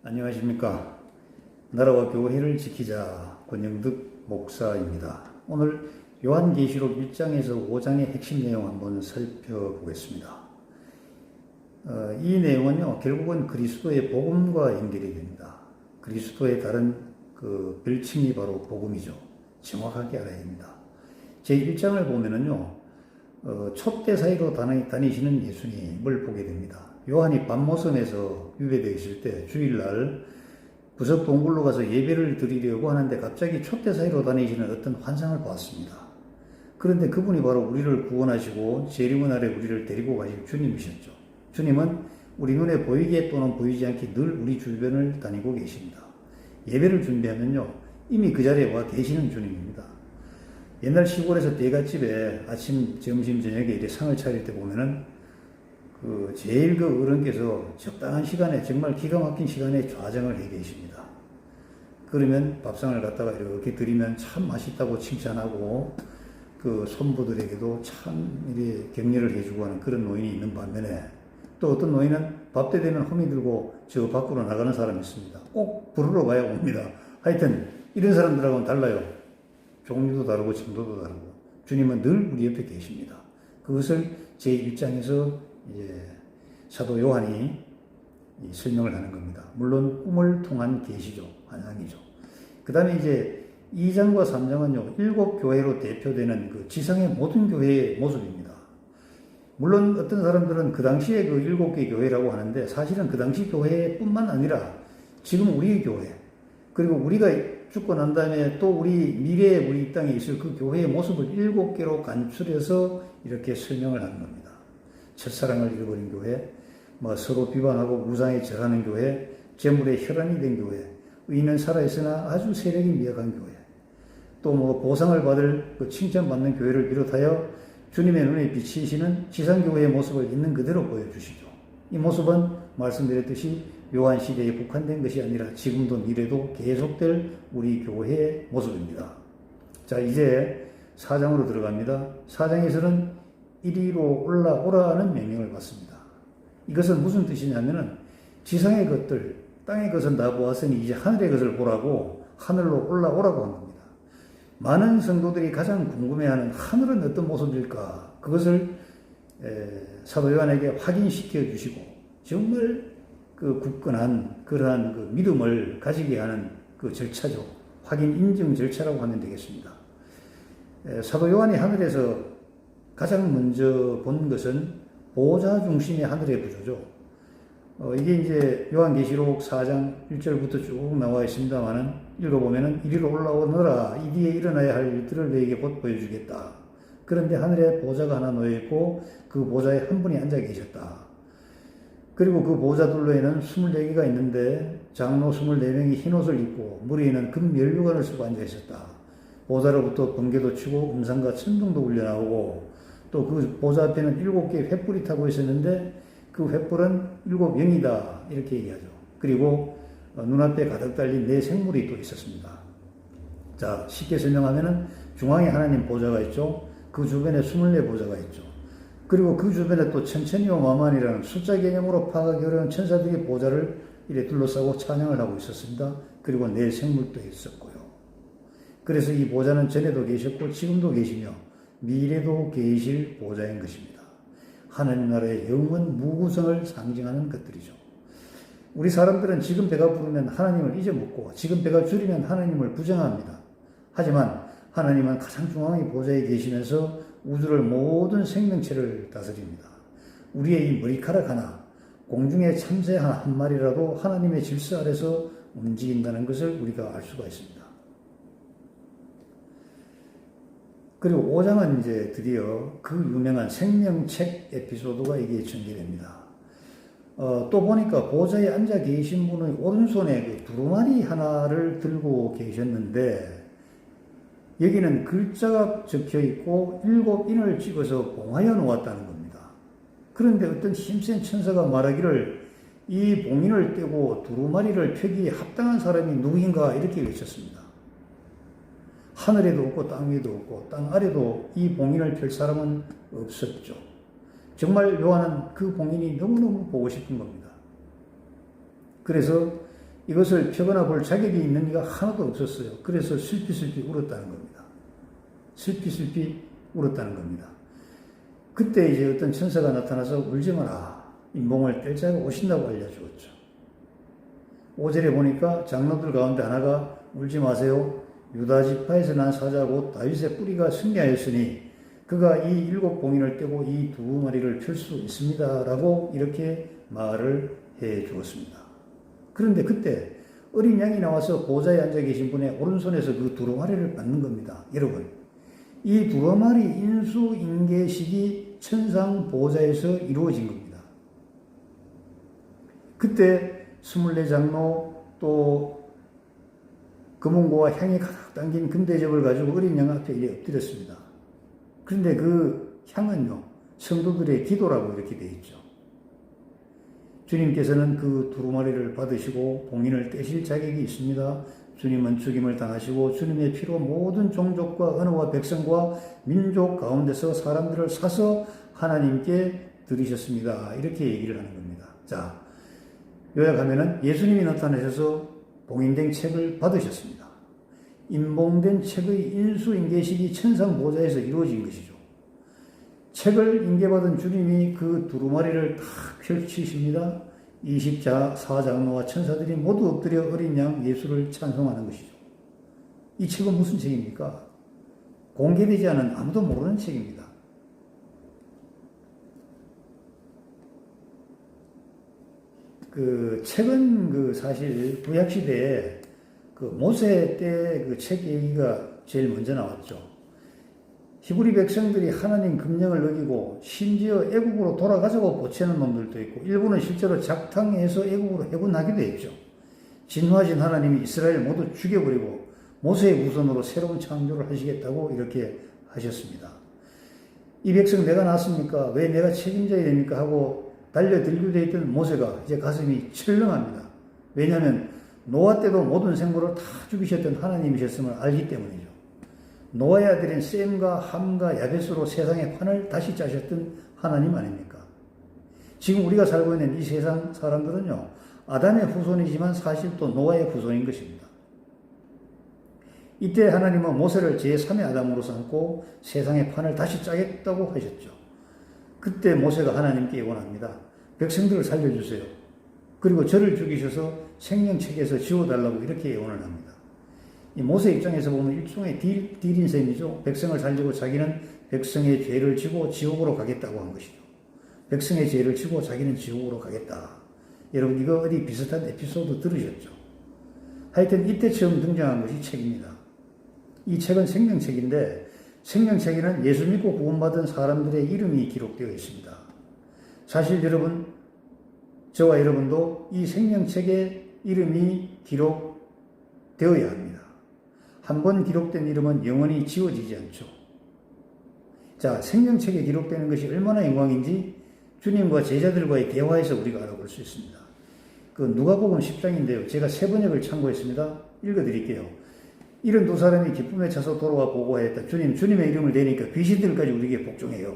안녕하십니까. 나라와 교회를 지키자 권영득 목사입니다. 오늘 요한계시록 1장에서 5장의 핵심 내용 한번 살펴보겠습니다. 이 내용은요, 결국은 그리스도의 복음과 연결이 됩니다. 그리스도의 다른 그 별칭이 바로 복음이죠. 정확하게 알아야 됩니다. 제1장을 보면은요, 촛대 사이로 다니시는 예수님을 보게 됩니다. 요한이 밤모섬에서 유배되어 있을 때 주일날 부석 동굴로 가서 예배를 드리려고 하는데 갑자기 촛대 사이로 다니시는 어떤 환상을 보았습니다. 그런데 그분이 바로 우리를 구원하시고 재림의 날에 우리를 데리고 가실 주님이셨죠. 주님은 우리 눈에 보이게 또는 보이지 않게 늘 우리 주변을 다니고 계십니다. 예배를 준비하면요, 이미 그 자리에 와 계시는 주님입니다. 옛날 시골에서 대갓집에 아침, 점심, 저녁에 이렇게 상을 차릴 때 보면은 제일 그 어른께서 적당한 시간에, 정말 기가 막힌 시간에 좌정을 해 계십니다. 그러면 밥상을 갖다가 이렇게 드리면 참 맛있다고 칭찬하고 그 손부들에게도 참 이렇게 격려를 해주고 하는 그런 노인이 있는 반면에, 또 어떤 노인은 밥 때 되면 허미 들고 저 밖으로 나가는 사람이 있습니다. 꼭 부르러 가야 옵니다. 하여튼 이런 사람들하고는 달라요. 종류도 다르고 정도도 다르고. 주님은 늘 우리 옆에 계십니다. 그것을 제1장에서 이제 사도 요한이 설명을 하는 겁니다. 물론 꿈을 통한 계시죠. 환상이죠. 그 다음에 이제 2장과 3장은요, 7교회로 대표되는 그 지상의 모든 교회의 모습입니다. 물론 어떤 사람들은 그 당시에 그 7개 교회라고 하는데, 사실은 그 당시 교회뿐만 아니라 지금 우리의 교회, 그리고 우리가 죽고 난 다음에 또 우리 미래에 우리 땅에 있을 그 교회의 모습을 7개로 간추려서 이렇게 설명을 하는 겁니다. 첫사랑을 잃어버린 교회, 서로 비방하고 우상에 절하는 교회, 재물에 혈안이 된 교회, 의인은 살아있으나 아주 세력이 미약한 교회, 또 보상을 받을 칭찬받는 교회를 비롯하여 주님의 눈에 비치시는 지상교회의 모습을 있는 그대로 보여주시죠. 이 모습은 말씀드렸듯이 요한 시대에 국한된 것이 아니라 지금도 미래도 계속될 우리 교회의 모습입니다. 자, 이제 4장으로 들어갑니다. 4장에서는 이리로 올라오라는 명령을 받습니다. 이것은 무슨 뜻이냐면은 지상의 것들, 땅의 것은 다 보았으니 이제 하늘의 것을 보라고 하늘로 올라오라고 한 겁니다. 많은 성도들이 가장 궁금해하는 하늘은 어떤 모습일까? 그것을 사도 요한에게 확인시켜 주시고 정말 그 굳건한 그러한 그 믿음을 가지게 하는 그 절차죠. 확인 인증 절차라고 하면 되겠습니다. 사도 요한이 하늘에서 가장 먼저 본 것은 보좌 중심의 하늘의 구조죠. 이게 이제 요한계시록 4장 1절부터 쭉 나와 있습니다만은 읽어보면은 이리로 올라오너라, 이 뒤에 일어나야 할 일들을 너에게 곧 보여주겠다. 그런데 하늘에 보좌가 하나 놓여 있고 그 보좌에 한 분이 앉아 계셨다. 그리고 그 보좌 둘러에는 24개가 있는데 장로 24명이 흰옷을 입고 머리에는 금 면류관을 쓰고 앉아 있었다. 보좌로부터 번개도 치고 음성과 천둥도 울려나오고 또 그 보좌 앞에는 7개의 횃불이 타고 있었는데 그 횃불은 7영이다 이렇게 얘기하죠. 그리고 눈앞에 가득 달린 4생물이 또 있었습니다. 자, 쉽게 설명하면은 중앙에 하나님 보좌가 있죠. 그 주변에 24보좌가 있죠. 그리고 그 주변에 또 천천히와 마만이라는 숫자 개념으로 파악하기 어려운 천사들이 보좌를 이래 둘러싸고 찬양을 하고 있었습니다. 그리고 4생물도 있었고요. 그래서 이 보좌는 전에도 계셨고 지금도 계시며 미래도 계실 보좌인 것입니다. 하나님 나라의 영원 무구성을 상징하는 것들이죠. 우리 사람들은 지금 배가 부르면 하나님을 잊어먹고 지금 배가 줄이면 하나님을 부정합니다. 하지만 하나님은 가장 중앙의 보좌에 계시면서 우주를 모든 생명체를 다스립니다. 우리의 이 머리카락 하나, 공중의 참새 한 마리라도 하나님의 질서 아래서 움직인다는 것을 우리가 알 수가 있습니다. 그리고 5장은 이제 드디어 그 유명한 생명책 에피소드가 이게 전개됩니다. 또 보니까 보좌에 앉아 계신 분의 오른손에 그 두루마리 하나를 들고 계셨는데 여기는 글자가 적혀 있고 7인을 찍어서 봉하여 놓았다는 겁니다. 그런데 어떤 힘센 천사가 말하기를 이 봉인을 떼고 두루마리를 펴기에 합당한 사람이 누구인가 이렇게 외쳤습니다. 하늘에도 없고 땅 위에도 없고 땅 아래도 이 봉인을 펼 사람은 없었죠. 정말 요한은 그 봉인이 너무너무 보고 싶은 겁니다. 그래서 이것을 펴거나 볼 자격이 있는 이가 하나도 없었어요. 그래서 슬피슬피 울었다는 겁니다. 슬피슬피 울었다는 겁니다. 그때 이제 어떤 천사가 나타나서 울지 마라. 인봉을 뗄 자가 오신다고 알려주었죠. 5절에 보니까 장로들 가운데 하나가 울지 마세요. 유다 지파에서 난 사자 곧 다윗의 뿌리가 승리하였으니 그가 이 7 봉인을 떼고 이 2 마리를 펼 수 있습니다. 라고 이렇게 말을 해 주었습니다. 그런데 그때 어린 양이 나와서 보좌에 앉아 계신 분의 오른손에서 그 두루마리를 받는 겁니다. 여러분, 이 두루마리 인수인계식이 천상 보좌에서 이루어진 겁니다. 그때 24장로 또 금은고와 향이 가득 담긴 금대접을 가지고 어린 양 앞에 엎드렸습니다. 그런데 그 향은요, 성도들의 기도라고 이렇게 되어 있죠. 주님께서는 그 두루마리를 받으시고 봉인을 떼실 자격이 있습니다. 주님은 죽임을 당하시고 주님의 피로 모든 종족과 언어와 백성과 민족 가운데서 사람들을 사서 하나님께 드리셨습니다. 이렇게 얘기를 하는 겁니다. 자, 요약하면은 예수님이 나타나셔서 봉인된 책을 받으셨습니다. 인봉된 책의 인수인계식이 천상 보좌에서 이루어진 것이죠. 책을 인계받은 주님이 그 두루마리를 탁 펼치십니다. 24장로와 천사들이 모두 엎드려 어린 양 예수를 찬송하는 것이죠. 이 책은 무슨 책입니까? 공개되지 않은 아무도 모르는 책입니다. 그 책은 그 사실 구약시대에 그 모세 때 그 책 얘기가 제일 먼저 나왔죠. 히브리 백성들이 하나님 금령을 어기고 심지어 애국으로 돌아가자고 보채는 놈들도 있고 일부는 실제로 작탕해서 애국으로 해군하기도 했죠. 진화하신 하나님이 이스라엘 모두 죽여버리고 모세의 우선으로 새로운 창조를 하시겠다고 이렇게 하셨습니다. 이 백성 내가 낳았습니까? 왜 내가 책임져야 됩니까? 하고 달려들고 되어 있던 모세가 이제 가슴이 철렁합니다. 왜냐하면 노아 때도 모든 생물을 다 죽이셨던 하나님이셨음을 알기 때문이죠. 노아의 아들인 셈과 함과 야벳으로 세상의 판을 다시 짜셨던 하나님 아닙니까? 지금 우리가 살고 있는 이 세상 사람들은요, 아담의 후손이지만 사실 또 노아의 후손인 것입니다. 이때 하나님은 모세를 제3의 아담으로 삼고 세상의 판을 다시 짜겠다고 하셨죠. 그때 모세가 하나님께 예언합니다. 백성들을 살려주세요. 그리고 저를 죽이셔서 생명책에서 지워달라고 이렇게 예언을 합니다. 이 모세 입장에서 보면 일종의 딜인 셈이죠. 백성을 살리고 자기는 백성의 죄를 지고 지옥으로 가겠다고 한 것이죠. 백성의 죄를 지고 자기는 지옥으로 가겠다. 여러분 이거 어디 비슷한 에피소드 들으셨죠? 하여튼 이때 처음 등장한 것이 책입니다. 이 책은 생명책인데 생명책에는 예수 믿고 구원받은 사람들의 이름이 기록되어 있습니다. 사실 여러분, 저와 여러분도 이 생명책에 이름이 기록되어야 합니다. 한번 기록된 이름은 영원히 지워지지 않죠. 자, 생명책에 기록되는 것이 얼마나 영광인지 주님과 제자들과의 대화에서 우리가 알아볼 수 있습니다. 그 누가복음 10장인데요. 제가 세 번역을 참고했습니다. 읽어드릴게요. 72사람이 기쁨에 차서 돌아와 보고하였다. 주님의 이름을 대니까 귀신들까지 우리에게 복종해요.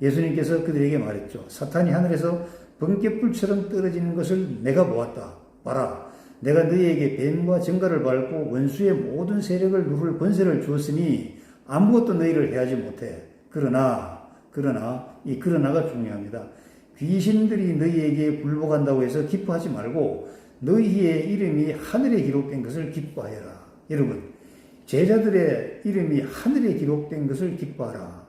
예수님께서 그들에게 말했죠. 사탄이 하늘에서 번갯불처럼 떨어지는 것을 내가 보았다. 봐라. 내가 너희에게 뱀과 정갈을 밟고 원수의 모든 세력을 누를 권세를 주었으니 아무것도 너희를 해하지 못해. 그러나 이 그러나가 중요합니다. 귀신들이 너희에게 굴복한다고 해서 기뻐하지 말고 너희의 이름이 하늘에 기록된 것을 기뻐하여라. 여러분, 제자들의 이름이 하늘에 기록된 것을 기뻐하라.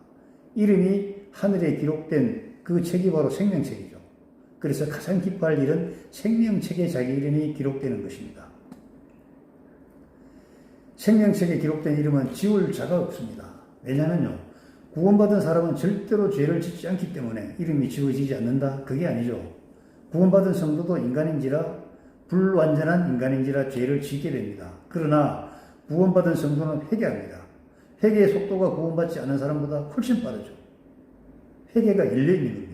이름이 하늘에 기록된 그 책이 바로 생명책이죠. 그래서 가장 기뻐할 일은 생명책에 자기 이름이 기록되는 것입니다. 생명책에 기록된 이름은 지울 자가 없습니다. 왜냐하면요, 구원받은 사람은 절대로 죄를 짓지 않기 때문에 이름이 지워지지 않는다? 그게 아니죠. 구원받은 성도도 인간인지라, 불완전한 인간인지라 죄를 짓게 됩니다. 그러나 구원받은 성도는 회개합니다. 회개의 속도가 구원받지 않은 사람보다 훨씬 빠르죠. 회개가 열려있는 겁니다.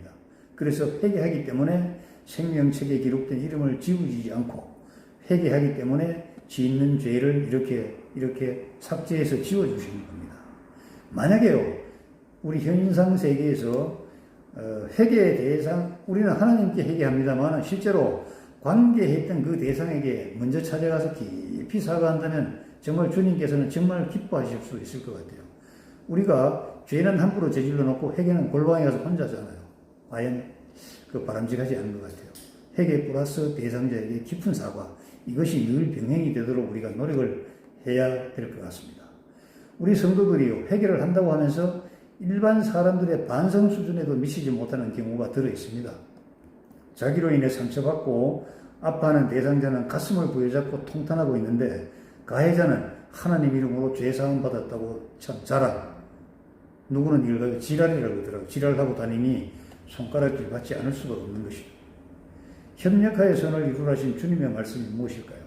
그래서 회개하기 때문에 생명책에 기록된 이름을 지우지 않고 회개하기 때문에 짓는 죄를 이렇게 삭제해서 지워주시는 겁니다. 만약에요, 우리 현상 세계에서 회개의 대상, 우리는 하나님께 회개합니다만 실제로 관계했던 그 대상에게 먼저 찾아가서 깊이 사과한다면 정말 주님께서는 정말 기뻐하실 수 있을 것 같아요. 우리가 죄는 함부로 저질러 놓고 회개는 골방에 가서 혼자잖아요. 과연 그 바람직하지 않은 것 같아요. 회개 플러스 대상자에게 깊은 사과, 이것이 늘 병행이 되도록 우리가 노력을 해야 될 것 같습니다. 우리 성도들이요, 회개를 한다고 하면서 일반 사람들의 반성 수준에도 미치지 못하는 경우가 들어 있습니다. 자기로 인해 상처받고 아파하는 대상자는 가슴을 부여잡고 통탄하고 있는데, 가해자는 하나님 이름으로 죄사함 받았다고 참 자랑. 누구는 이걸 가지고 지랄이라고 하더라고요. 지랄하고 다니니 손가락질 받지 않을 수가 없는 것이죠. 협력하여 선을 이루라신 주님의 말씀이 무엇일까요?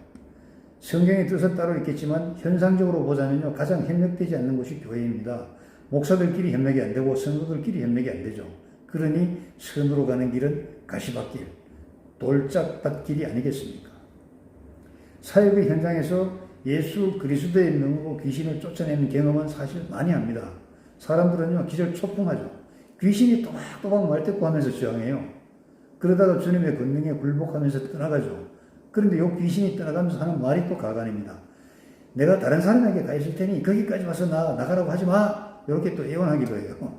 성경의 뜻은 따로 있겠지만 현상적으로 보자면요, 가장 협력되지 않는 곳이 교회입니다. 목사들끼리 협력이 안 되고 성도들끼리 협력이 안 되죠. 그러니 선으로 가는 길은 가시밭길, 돌짝밭길이 아니겠습니까? 사역의 현장에서 예수 그리스도의 명으로 귀신을 쫓아내는 경험은 사실 많이 합니다. 사람들은요, 기절초풍하죠. 귀신이 또박또박 말대꾸하면서 저항해요. 그러다가 주님의 권능에 굴복하면서 떠나가죠. 그런데 요 귀신이 떠나가면서 하는 말이 또 가관입니다. 내가 다른 사람에게 가 있을 테니 거기까지 와서 나가라고 하지 마. 이렇게 또 애원하기도 해요.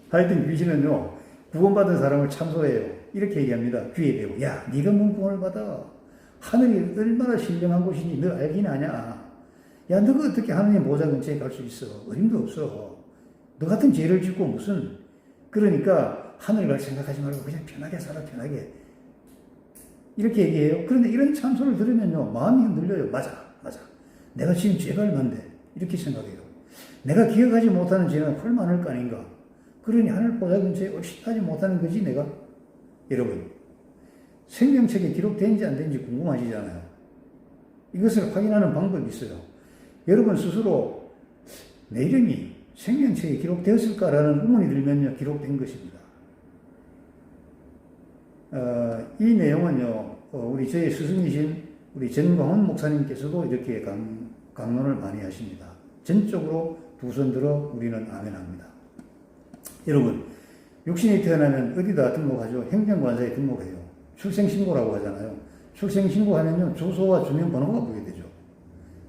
하여튼 귀신은요, 구원받은 사람을 참소해요. 이렇게 얘기합니다. 귀에 대고, 야, 네가 뭔 구원을 받아? 하늘이 얼마나 신령한 곳이니 너 알긴 아냐? 야, 너가 어떻게 하느님 보좌 근처에 갈 수 있어? 어림도 없어. 너 같은 죄를 짓고 무슨. 그러니까 하늘 갈 생각하지 말고 그냥 편하게 살아, 편하게. 이렇게 얘기해요. 그런데 이런 참소를 들으면요, 마음이 흔들려요. 맞아. 내가 지금 죄가 얼만데. 이렇게 생각해요. 내가 기억하지 못하는 죄는 훨 많을 거 아닌가. 그러니 하늘 보좌 근처에 의식하지 못하는 거지, 내가. 여러분, 생명책에 기록된지 안 된지 궁금하시잖아요. 이것을 확인하는 방법이 있어요. 여러분 스스로 내 이름이 생명책에 기록되었을까라는 의문이 들면요, 기록된 것입니다. 이 내용은요, 우리 저희 스승이신 우리 전광훈 목사님께서도 이렇게 강론을 많이 하십니다. 전적으로 두 손 들어 우리는 아멘합니다. 여러분, 육신이 태어나면 어디다 등록하죠? 행정관사에 등록해요. 출생신고라고 하잖아요. 출생신고하면요, 주소와 주민번호가 부여되죠.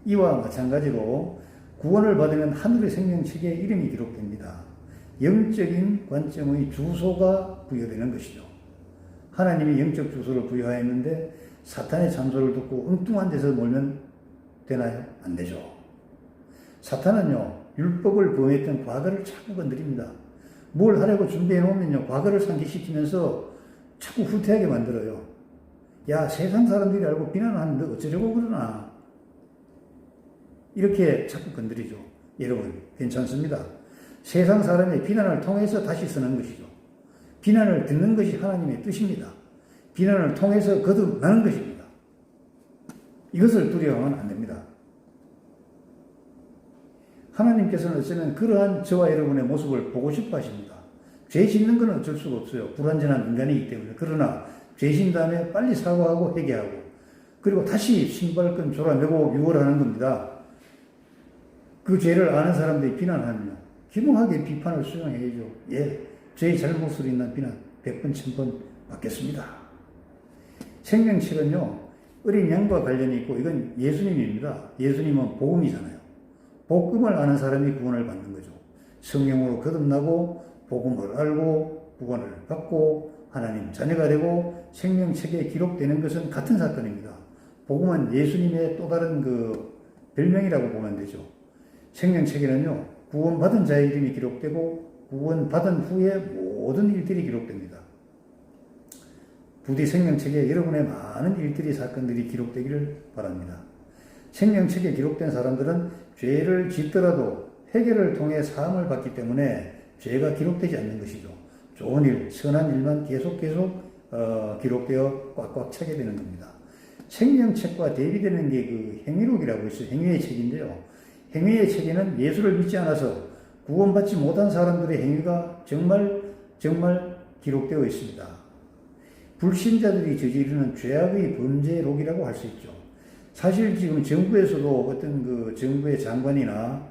이와 마찬가지로 구원을 받으면 하늘의 생명책에 이름이 기록됩니다. 영적인 관점의 주소가 부여되는 것이죠. 하나님이 영적 주소를 부여하였는데 사탄의 참소를 듣고 엉뚱한 데서 몰면 되나요? 안 되죠. 사탄은요, 율법을 범했던 과거를 자꾸 건드립니다. 뭘 하려고 준비해 놓으면요, 과거를 상기시키면서 자꾸 후퇴하게 만들어요. 야, 세상 사람들이 알고 비난하는데 어쩌려고 그러나. 이렇게 자꾸 건드리죠. 여러분, 괜찮습니다. 세상 사람의 비난을 통해서 다시 쓰는 것이죠. 비난을 듣는 것이 하나님의 뜻입니다. 비난을 통해서 거듭나는 것입니다. 이것을 두려워하면 안 됩니다. 하나님께서는 어쩌면 그러한 저와 여러분의 모습을 보고 싶어 하십니다. 죄 짓는 건 어쩔 수가 없어요. 불완전한 인간이기 때문에. 그러나 죄 진 다음에 빨리 사과하고 회개하고, 그리고 다시 신발끈 졸아매고 유월하는 겁니다. 그 죄를 아는 사람들이 비난하며 겸허하게 비판을 수용해야죠. 예, 죄의 잘못으로 인한 비난 100번 1000번 받겠습니다. 생명책은요, 어린 양과 관련이 있고 이건 예수님입니다. 예수님은 복음이잖아요. 복음을 아는 사람이 구원을 받는 거죠. 성령으로 거듭나고 복음을 알고 구원을 받고 하나님 자녀가 되고 생명책에 기록되는 것은 같은 사건입니다. 복음은 예수님의 또 다른 그 별명이라고 보면 되죠. 생명책에는요, 구원받은 자의 이름이 기록되고 구원받은 후에 모든 일들이 기록됩니다. 부디 생명책에 여러분의 많은 일들이, 사건들이 기록되기를 바랍니다. 생명책에 기록된 사람들은 죄를 짓더라도 회개를 통해 사함을 받기 때문에 죄가 기록되지 않는 것이죠. 좋은 일, 선한 일만 계속 기록되어 꽉꽉 차게 되는 겁니다. 생명책과 대비되는 게 그 행위록이라고 있어요. 행위의 책인데요. 행위의 책에는 예수를 믿지 않아서 구원받지 못한 사람들의 행위가 정말 기록되어 있습니다. 불신자들이 저지르는 죄악의 범죄록이라고 할 수 있죠. 사실 지금 정부에서도 어떤 그 정부의 장관이나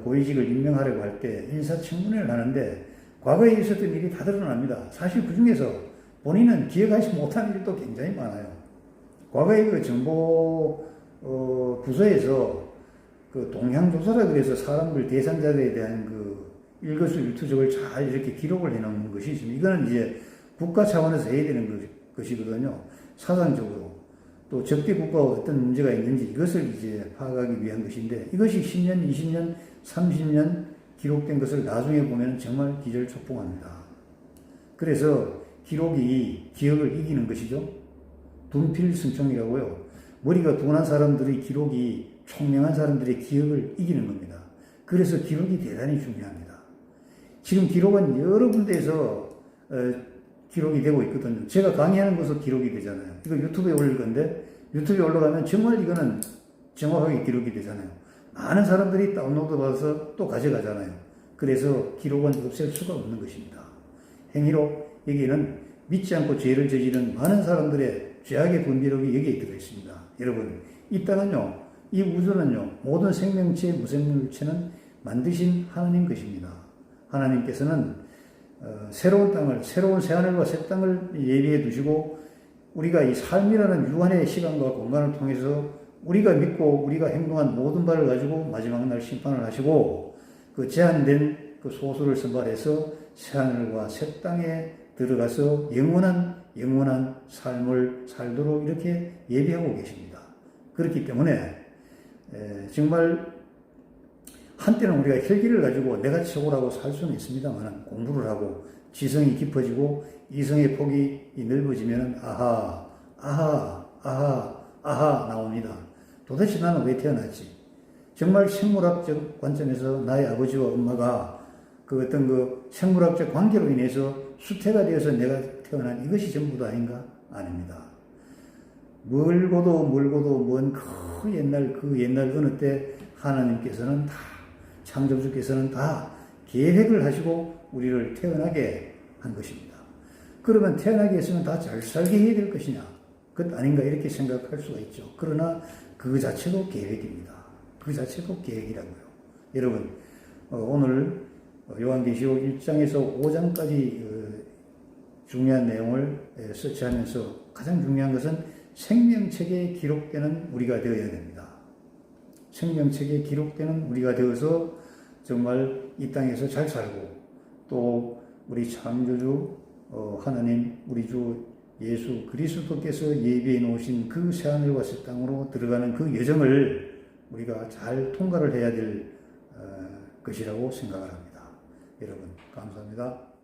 고위직을 임명하려고 할 때 인사청문회를 하는데 과거에 있었던 일이 다 드러납니다. 사실 그 중에서 본인은 기억하지 못한 일도 굉장히 많아요. 과거에 그 정보 부서에서 그 동향조사라 그래서 사람들 대상자들에 대한 그 일거수일투족을 잘 이렇게 기록을 해놓는 것이 있습니다. 이거는 이제 국가 차원에서 해야 되는 것이거든요. 사상적으로. 또 적대 국가와 어떤 문제가 있는지 이것을 이제 파악하기 위한 것인데 이것이 10년, 20년, 30년 기록된 것을 나중에 보면 정말 기절초풍합니다. 그래서 기록이 기억을 이기는 것이죠. 둔필승총이라고요. 머리가 둔한 사람들의 기록이 총명한 사람들의 기억을 이기는 겁니다. 그래서 기록이 대단히 중요합니다. 지금 기록은 여러 군데에서 기록이 되고 있거든요. 제가 강의하는 것도 기록이 되잖아요. 이거 유튜브에 올릴 건데 유튜브에 올라가면 정말 이거는 정확하게 기록이 되잖아요. 많은 사람들이 다운로드 받아서 또 가져가잖아요. 그래서 기록은 없앨 수가 없는 것입니다. 행위로 여기에는 믿지 않고 죄를 저지른 많은 사람들의 죄악의 분비록이 여기에 들어있습니다. 여러분, 이 땅은요, 이 우주는요, 모든 생명체, 무생물체는 만드신 하나님 것입니다. 하나님께서는 새로운 땅을, 새로운 새하늘과 새 땅을 예비해 두시고 우리가 이 삶이라는 유한의 시간과 공간을 통해서 우리가 믿고 우리가 행동한 모든 바를 가지고 마지막 날 심판을 하시고 그 제한된 그 소수를 선발해서 새하늘과 새 땅에 들어가서 영원한 삶을 살도록 이렇게 예비하고 계십니다. 그렇기 때문에 정말 한때는 우리가 혈기를 가지고 내가 최고라고 살 수는 있습니다만 공부를 하고 지성이 깊어지고 이성의 폭이 넓어지면 아하 나옵니다. 도대체 나는 왜 태어났지? 정말 생물학적 관점에서 나의 아버지와 엄마가 그 어떤 그 생물학적 관계로 인해서 수태가 되어서 내가 태어난 이것이 전부 다 아닌가? 아닙니다. 멀고도 먼 그 옛날 어느 때 하나님께서는 다 창조주께서는 다 계획을 하시고 우리를 태어나게 한 것입니다. 그러면 태어나게 했으면 다 잘 살게 해야 될 것이냐? 그것 아닌가 이렇게 생각할 수가 있죠. 그러나 그 자체도 계획입니다. 그 자체도 계획이라고요. 여러분 오늘 요한계시록 1장에서 5장까지 중요한 내용을 서치하면서 가장 중요한 것은 생명책에 기록되는 우리가 되어야 됩니다. 생명책에 기록되는 우리가 되어서 정말 이 땅에서 잘 살고 또 우리 창조주 하나님 우리 주 예수 그리스도께서 예비해 놓으신 그 새하늘과 새 땅으로 들어가는 그 여정을 우리가 잘 통과를 해야 될 것이라고 생각을 합니다. 여러분 감사합니다.